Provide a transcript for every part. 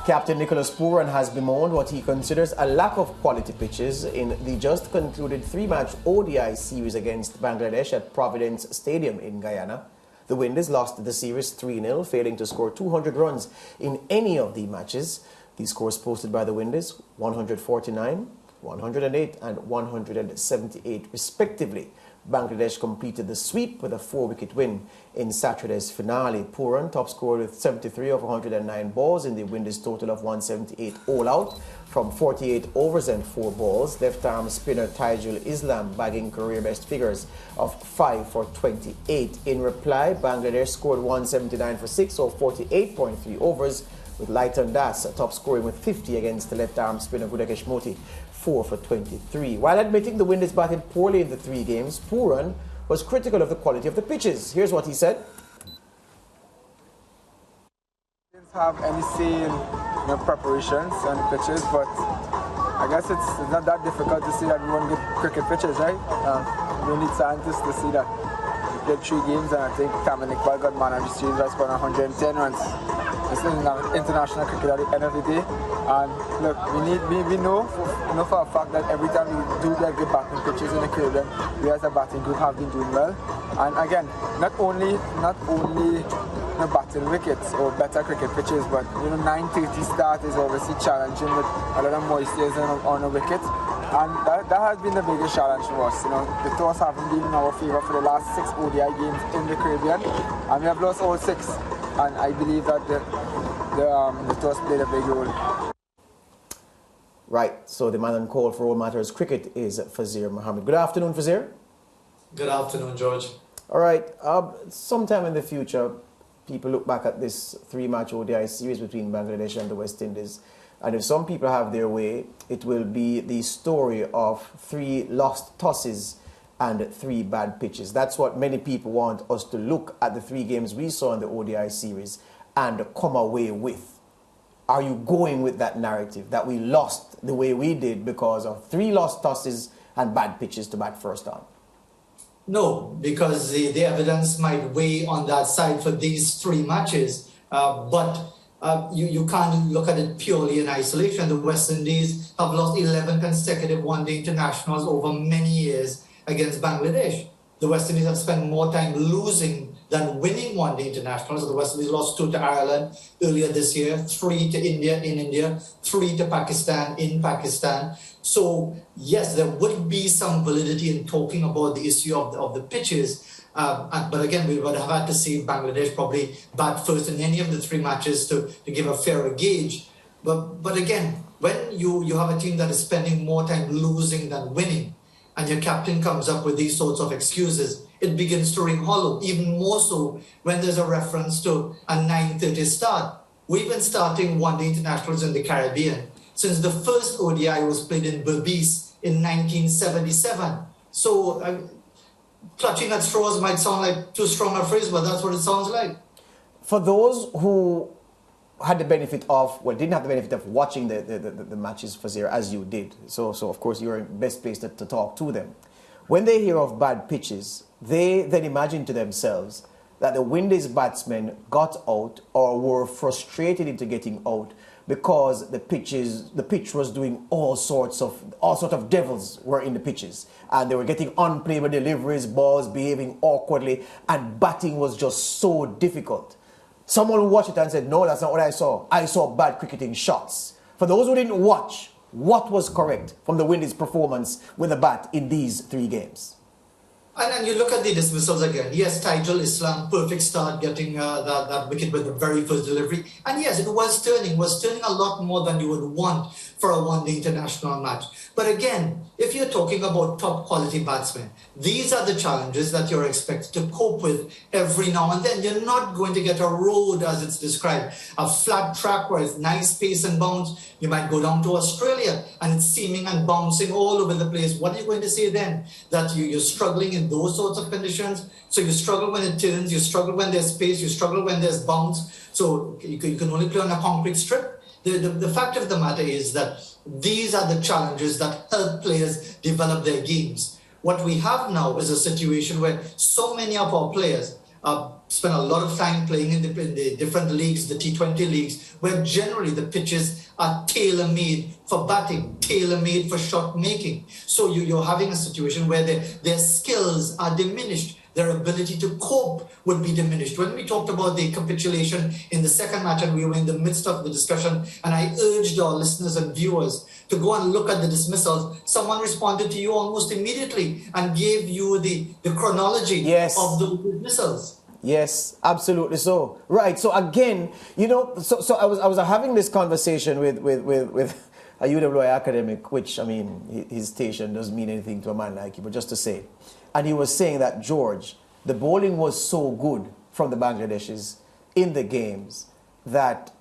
Captain Nicholas Pooran has bemoaned what he considers a lack of quality pitches in the just concluded three-match ODI series against Bangladesh at Providence Stadium in Guyana. The Windies lost the series 3-0, failing to score 200 runs in any of the matches. The scores posted by the Windies, 149, 108 and 178 respectively. Bangladesh completed the sweep with a 4-wicket win in Saturday's finale. Pooran top scored with 73 of 109 balls in the Windies total of 178 all out from 48 overs and 4 balls. Left-arm spinner Taijul Islam bagging career best figures of 5 for 28. In reply, Bangladesh scored 179 for 6 or 48.3 overs, with Lighton Das top scoring with 50 against the left-arm spinner Moti, 4 for 23. While admitting the Windies batted poorly in the 3 games, Pooran was critical of the quality of the pitches. Here's what he said. Didn't have any say in preparations on the pitches, but I guess it's not that difficult to see that we won't get cricket pitches, right? We need scientists to see that. We played 3 games, and I think Cameron Iqbal got man of the series by scoring 110 runs. This is international cricket at the end of the day, and look, we know for a fact that every time we do get good batting pitches in the Caribbean, we as a batting group have been doing well. And again, not only batting wickets or better cricket pitches, but 9:30 start is obviously challenging with a lot of moisture on a wicket, and that has been the biggest challenge for us. The toss haven't been in our favour for the last 6 ODI games in the Caribbean, and we have lost all 6. And I believe that the toss played a big role. Right, so the man on call for All Matters Cricket is Fazir Mohammed. Good afternoon, Fazir. Good afternoon, George. All right, sometime in the future, people look back at this 3-match ODI series between Bangladesh and the West Indies, and if some people have their way, it will be the story of 3 lost tosses and 3 bad pitches. That's what many people want us to look at the 3 games we saw in the ODI series and come away with. Are you going with that narrative that we lost the way we did because of 3 lost tosses and bad pitches to bat first on? No, because the evidence might weigh on that side for these 3 matches, but you can't look at it purely in isolation. The West Indies have lost 11 consecutive one-day internationals over many years against Bangladesh. The West Indies have spent more time losing than winning one-day internationals. The West Indies lost 2 to Ireland earlier this year, 3 to India in India, 3 to Pakistan in Pakistan. So yes, there would be some validity in talking about the issue of the pitches. But again, we would have had to see Bangladesh probably bat first in any of the 3 matches to give a fairer gauge. But again, when you have a team that is spending more time losing than winning, and your captain comes up with these sorts of excuses, it begins to ring hollow, even more so when there's a reference to a 9:30 start. We've been starting one-day internationals in the Caribbean since the first ODI was played in Berbice in 1977. So clutching at straws might sound like too strong a phrase, but that's what it sounds like. For those who had the benefit of, well, didn't have the benefit of watching the matches, Fazir, as you did. So of course, you're in best place to talk to them. When they hear of bad pitches, they then imagine to themselves that the Windies batsmen got out or were frustrated into getting out because the pitch was doing all sorts of devils were in the pitches, and they were getting unplayable deliveries, balls behaving awkwardly, and batting was just so difficult. Someone watched it and said, no, that's not what I saw. I saw bad cricketing shots. For those who didn't watch, what was correct from the Windies' performance with the bat in these 3 games? And you look at the dismissals again. Yes, Taijul Islam, perfect start, getting that wicket with the very first delivery. And yes, it was turning a lot more than you would want for a one-day international match. But again, if you're talking about top quality batsmen, these are the challenges that you're expected to cope with every now and then. You're not going to get a road, as it's described, a flat track where it's nice pace and bounce. You might go down to Australia and it's seaming and bouncing all over the place. What are you going to say then? That you're struggling in those sorts of conditions? So you struggle when it turns, you struggle when there's pace, you struggle when there's bounce. So you can only play on a concrete strip. The fact of the matter is that these are the challenges that help players develop their games. What we have now is a situation where so many of our players spent a lot of time playing in the different leagues, the T20 leagues, where generally the pitches are tailor-made for batting, tailor-made for shot making. So you're having a situation where their skills are diminished. Their ability to cope would be diminished. When we talked about the capitulation in the second match and we were in the midst of the discussion, and I urged our listeners and viewers to go and look at the dismissals, someone responded to you almost immediately and gave you the chronology of the dismissals. Yes, absolutely so. Right. So again, so I was having this conversation with a UWI academic, which, I mean, his station doesn't mean anything to a man like you, but just to say. And he was saying that, George, the bowling was so good from the Bangladeshis in the games that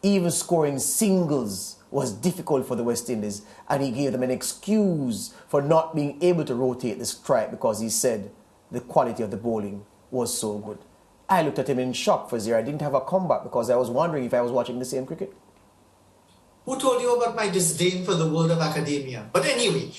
even scoring singles was difficult for the West Indies. And he gave them an excuse for not being able to rotate the strike because he said the quality of the bowling was so good. I looked at him in shock for zero. I didn't have a comeback because I was wondering if I was watching the same cricket. Who told you about my disdain for the world of academia? But anyway,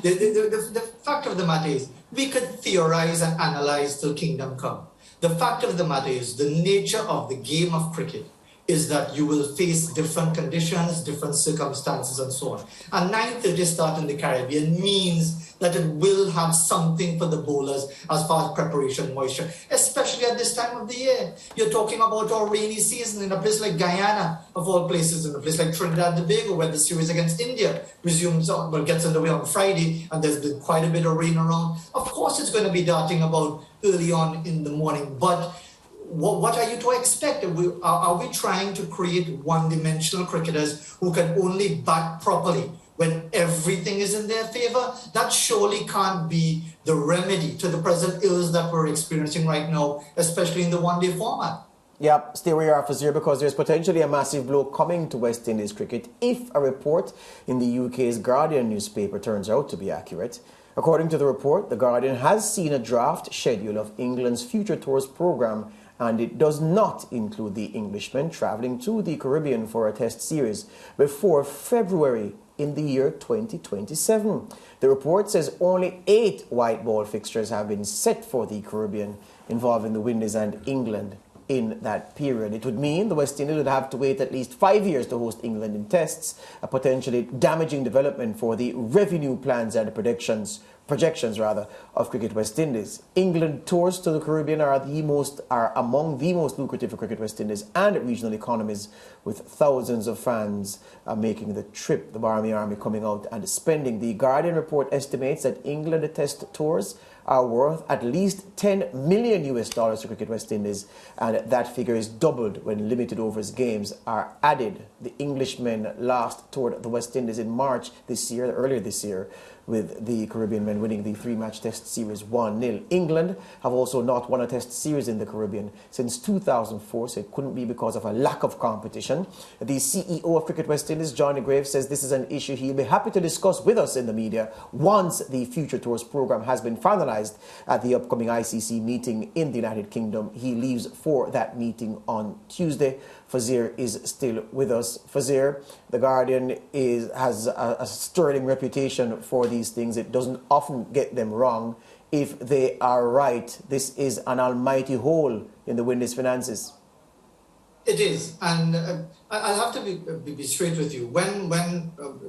the fact of the matter is, we could theorize and analyze till kingdom come. The fact of the matter is, the nature of the game of cricket is that you will face different conditions, different circumstances, and so on. And 9:30 start in the Caribbean means that it will have something for the bowlers as far as preparation, moisture, especially at this time of the year. You're talking about our rainy season in a place like Guyana, of all places, in a place like Trinidad and Tobago, where the series against India gets underway on Friday, and there's been quite a bit of rain around. Of course, it's going to be darting about early on in the morning, but what are you to expect? Are we trying to create one-dimensional cricketers who can only bat properly when everything is in their favor? That surely can't be the remedy to the present ills that we're experiencing right now, especially in the one-day format. Yep, stay where you are for zero, because there's potentially a massive blow coming to West Indies cricket if a report in the UK's Guardian newspaper turns out to be accurate. According to the report, the Guardian has seen a draft schedule of England's Future Tours programme, and it does not include the Englishmen travelling to the Caribbean for a test series before February in the year 2027. The report says only 8 white ball fixtures have been set for the Caribbean, involving the Windies and England in that period. It would mean the West Indies would have to wait at least 5 years to host England in tests, a potentially damaging development for the revenue plans and projections of Cricket West Indies. England tours to the Caribbean are among the most lucrative for Cricket West Indies and regional economies, with thousands of fans making the trip. The Barmy Army coming out and spending. The Guardian report estimates that England test tours are worth at least $10 million to Cricket West Indies, and that figure is doubled when limited overs games are added. The Englishmen last toured the West Indies in March earlier this year, with the Caribbean men winning the 3-match test series 1-0. England have also not won a test series in the Caribbean since 2004, so it couldn't be because of a lack of competition. The CEO of Cricket West Indies, Johnny Graves, says this is an issue he'll be happy to discuss with us in the media once the Future Tours program has been finalized at the upcoming ICC meeting in the United Kingdom. He leaves for that meeting on Tuesday. Fazir is still with us. Fazir, the Guardian has a sterling reputation for these things. It doesn't often get them wrong. If they are right, this is an almighty hole in the Windies' finances. It is, and I'll have to be straight with you. When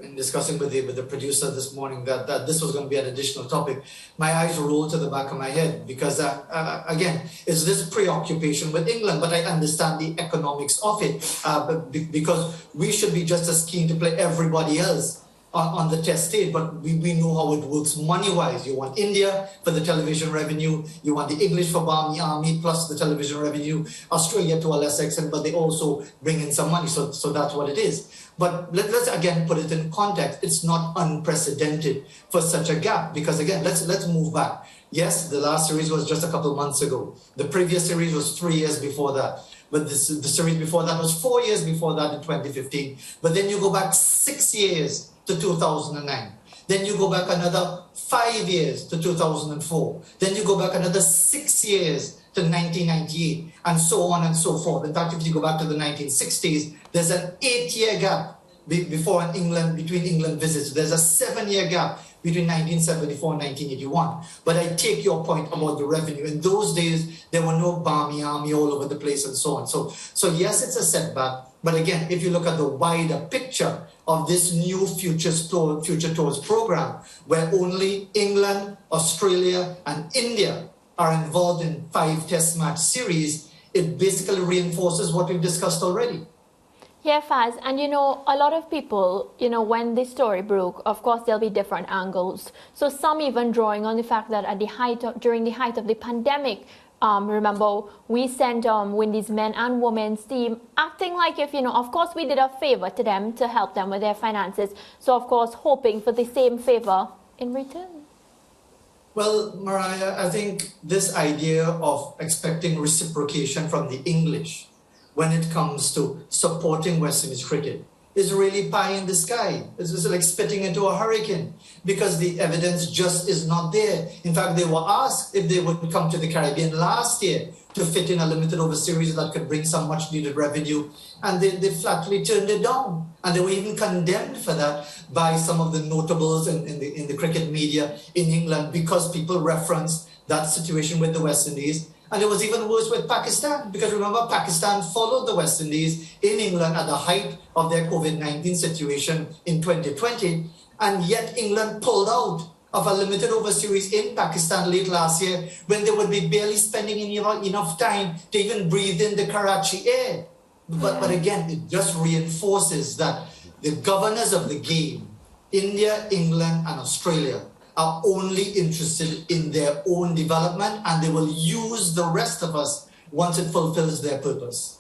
in discussing with the producer this morning that this was going to be an additional topic, my eyes rolled to the back of my head because, again, it's this preoccupation with England, but I understand the economics of it because we should be just as keen to play everybody else on the test stage, but we know how it works money-wise. You want India for the television revenue, you want the English for Barmy Army plus the television revenue, Australia to a less extent, but they also bring in some money, so that's what it is. But let's again put it in context. It's not unprecedented for such a gap, because again, let's move back. Yes, the last series was just a couple months ago. The previous series was 3 years before that. But the series before that was 4 years before that in 2015. But then you go back 6 years to 2009. Then you go back another 5 years to 2004. Then you go back another 6 years to 1998, and so on and so forth. In fact, if you go back to the 1960s, there's an 8-year gap between England visits. There's a 7-year gap between 1974 and 1981. But I take your point about the revenue. In those days, there were no Barmy Army all over the place and so on. So yes, it's a setback. But again, if you look at the wider picture of this new Future Tours program, where only England, Australia, and India are involved in 5 test match series, it basically reinforces what we've discussed already. Yeah, Faz, and a lot of people, when this story broke, of course there'll be different angles. So some even drawing on the fact that during the height of the pandemic, remember, we sent Windies men and women's team acting like if, of course we did a favor to them to help them with their finances. So of course, hoping for the same favor in return. Well, Mariah, I think this idea of expecting reciprocation from the English when it comes to supporting West Indies cricket is really pie in the sky. It's just like spitting into a hurricane because the evidence just is not there. In fact, they were asked if they would come to the Caribbean last year to fit in a limited over series that could bring some much needed revenue, and they flatly turned it down. And they were even condemned for that by some of the notables in the cricket media in England because people referenced that situation with the West Indies. And it was even worse with Pakistan, because remember, Pakistan followed the West Indies in England at the height of their COVID-19 situation in 2020, and yet England pulled out of a limited over series in Pakistan late last year when they would be barely spending enough time to even breathe in the Karachi air. But again, it just reinforces that the governors of the game, India, England, and Australia, are only interested in their own development, and they will use the rest of us once it fulfills their purpose.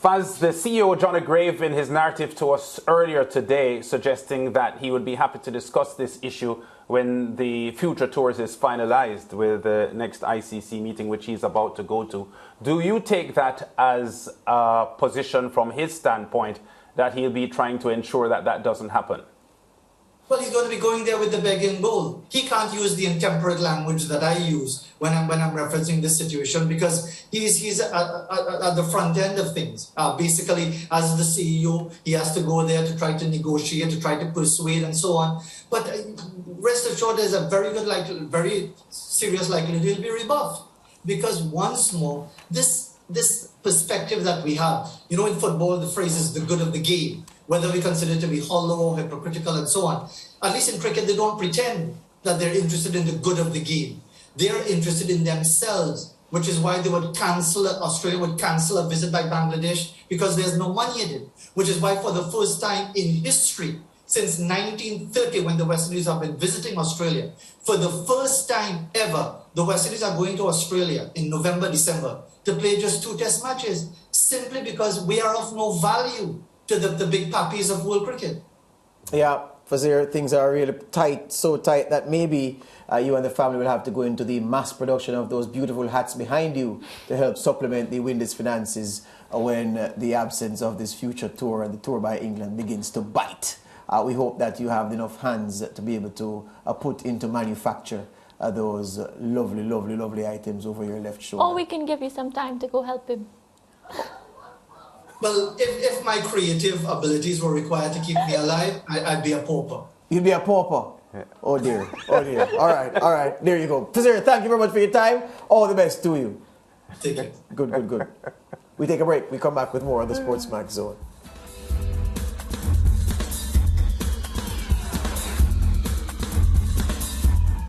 Faz, the CEO, John O'Grave, in his narrative to us earlier today, suggesting that he would be happy to discuss this issue when the Future Tours is finalized with the next ICC meeting, which he's about to go to. Do you take that as a position from his standpoint that he'll be trying to ensure that that doesn't happen? Well, he's going to be going there with the begging bowl. He can't use the intemperate language that I use when I'm referencing this situation, because he's at the front end of things. Basically, as the CEO, he has to go there to try to negotiate, to try to persuade, and so on. But rest assured, there's a very serious likelihood he'll be rebuffed, because once more, this perspective that we have, in football, the phrase is the good of the game, whether we consider it to be hollow or hypocritical and so on. At least in cricket, they don't pretend that they're interested in the good of the game. They're interested in themselves, which is why Australia would cancel a visit by Bangladesh, because there's no money in it, which is why for the first time in history, since 1930, when the West Indies have been visiting Australia, for the first time ever, the West Indies are going to Australia in November, December to play just 2 test matches, simply because we are of no value to the big puppies of world cricket. Yeah, Fazir, things are really tight, so tight that maybe you and the family will have to go into the mass production of those beautiful hats behind you to help supplement the Windies' finances when the absence of this Future Tour and the Tour by England begins to bite. We hope that you have enough hands to be able to put into manufacture those lovely, lovely, lovely items over your left shoulder. Or we can give you some time to go help him. Well, if my creative abilities were required to keep me alive, I'd be a pauper. You'd be a pauper? Yeah. Oh dear, oh dear. All right, there you go. Fazir, thank you very much for your time. All the best to you. Take it. Good. We take a break. We come back with more of the SportsMax Zone.